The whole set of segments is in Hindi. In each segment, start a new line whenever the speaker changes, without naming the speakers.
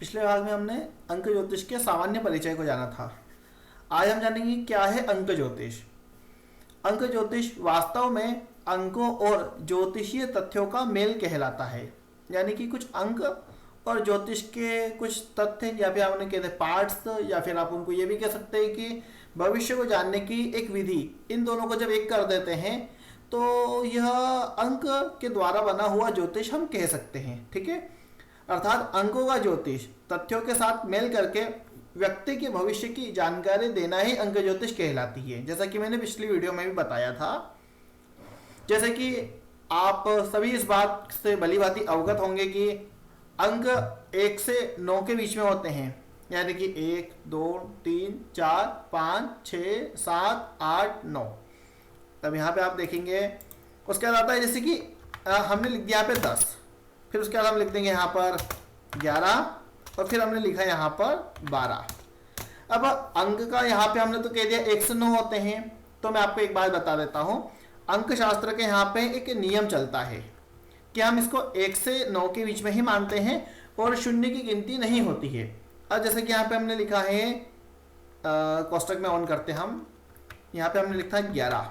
पिछले भाग में हमने अंक ज्योतिष के सामान्य परिचय को जाना था। आज हम जानेंगे क्या है अंक ज्योतिष। अंक ज्योतिष वास्तव में अंकों और ज्योतिषीय तथ्यों का मेल कहलाता है, यानी कि कुछ अंक और ज्योतिष के कुछ तथ्य या फिर आप उन्हें कहते हैं पार्ट्स, या फिर आप उनको ये भी कह सकते हैं कि भविष्य को जानने की एक विधि। इन दोनों को जब एक कर देते हैं तो यह अंक के द्वारा बना हुआ ज्योतिष हम कह सकते हैं। ठीक है, अर्थात अंकों का ज्योतिष तथ्यों के साथ मेल करके व्यक्ति के भविष्य की जानकारी देना ही अंक ज्योतिष कहलाती है। जैसा कि मैंने पिछली वीडियो में भी बताया था, जैसे कि आप सभी इस बात से भली भांति अवगत होंगे कि अंक 1 से 9 के बीच में होते हैं, यानी कि 1, 2, 3, 4, 5, 6, 7, 8, 9। तब यहाँ पे आप देखेंगे उसके बाद आता है जैसे कि हमने लिख दिया यहाँ पे 10, फिर उसके बाद हम लिख देंगे यहाँ पर 11 और फिर हमने लिखा यहाँ पर 12। अब अंक का यहाँ पे हमने तो कह दिया 1 से 9 होते हैं, तो मैं आपको एक बात बता देता हूँ। अंक शास्त्र के यहाँ पे एक नियम चलता है कि हम इसको 1 से 9 के बीच में ही मानते हैं और शून्य की गिनती नहीं होती है। अब जैसे कि यहाँ पे हमने लिखा है कोष्टक में ऑन करते हम, यहाँ पे हमने लिखा है 11।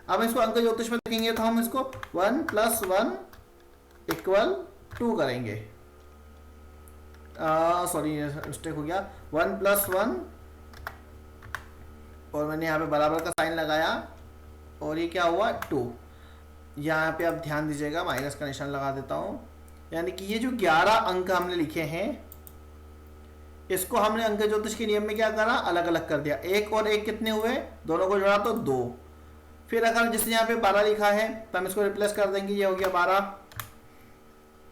अब इसको अंक ज्योतिष में देखेंगे तो हम इसको 1 + 1 = 2 करेंगे। सॉरी मिस्टेक हो गया, 1 + 1 और मैंने यहाँ पे बराबर का साइन लगाया और ये क्या हुआ 2। यहाँ पे आप ध्यान दीजिएगा, माइनस का निशान लगा देता हूँ। यानी कि ये जो 11 अंक हमने लिखे हैं इसको हमने अंक ज्योतिष के नियम में क्या करा, अलग अलग कर दिया। 1 और 1 कितने हुए, दोनों को जोड़ा तो 2। फिर अगर जैसे यहाँ पे 12 लिखा है तो हम इसको रिप्लेस कर देंगे, ये हो गया 12।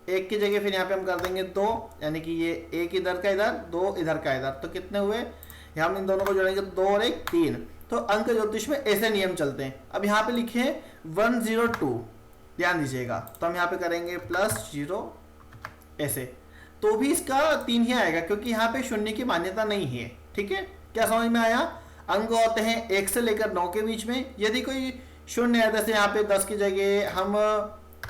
1 की जगह फिर यहाँ पे हम कर देंगे 2, यानी कि ये 1 इधर का इधर, 2 इधर का इधर, तो कितने हुए, यहाँ हम इन दोनों को जोड़ेंगे 2 और 1 3। तो अंक ज्योतिष में ऐसे नियम चलते हैं। अब यहाँ पे लिखे 102, ध्यान दीजिएगा, तो हम यहाँ पे करेंगे +0 ऐसे, तो भी इसका 3 ही आएगा क्योंकि यहाँ पे शून्य की मान्यता नहीं है। ठीक है, क्या समझ में आया। अंक होते हैं 1 से लेकर 9 के बीच में। यदि कोई शून्य है, जैसे यहाँ पे 10 की जगह हम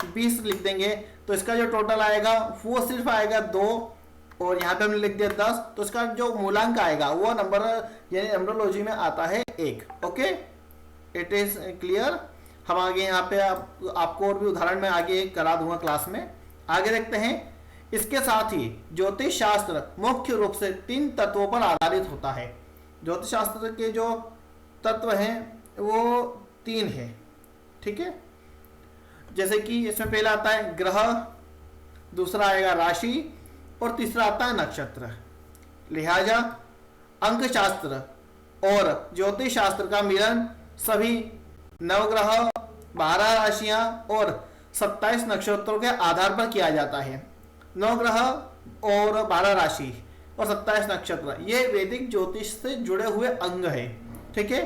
20 लिख देंगे तो इसका जो टोटल आएगा वो सिर्फ आएगा 2, और यहाँ पे हमने लिख दिया 10, तो इसका जो मूलांक आएगा वो नंबर यानी नंबरोलॉजी में आता है 1। Okay, it is clear. हम आगे यहाँ पे आपको और भी उदाहरण में आगे करा दूंगा क्लास में। आगे देखते हैं, इसके साथ ही ज्योतिष शास्त्र मुख्य रूप से 3 तत्वों पर आधारित होता है। ज्योतिष शास्त्र के जो तत्व हैं वो 3 है। ठीक है, जैसे कि इसमें पहला आता है ग्रह, दूसरा आएगा राशि और तीसरा आता है नक्षत्र। लिहाजा अंक शास्त्र और ज्योतिष शास्त्र का मिलन सभी नवग्रह, 12 राशियां और 27 नक्षत्रों के आधार पर किया जाता है। 9 ग्रह और 12 राशि और 27 नक्षत्र ये वैदिक ज्योतिष से जुड़े हुए अंग है। ठीक है,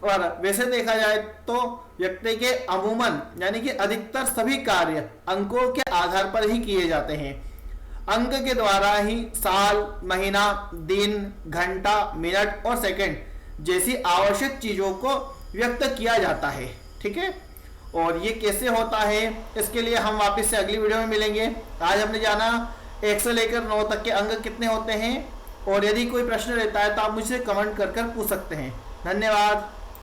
और वैसे देखा जाए तो व्यक्ति के अमूमन यानी कि अधिकतर सभी कार्य अंकों के आधार पर ही किए जाते हैं। अंक के द्वारा ही साल, महीना, दिन, घंटा, मिनट और सेकंड जैसी आवश्यक चीजों को व्यक्त किया जाता है। ठीक है, और ये कैसे होता है इसके लिए हम वापस से अगली वीडियो में मिलेंगे। आज हमने जाना 1 से लेकर 9 तक के अंक कितने होते हैं, और यदि कोई प्रश्न रहता है तो आप मुझसे कमेंट कर पूछ सकते हैं। धन्यवाद।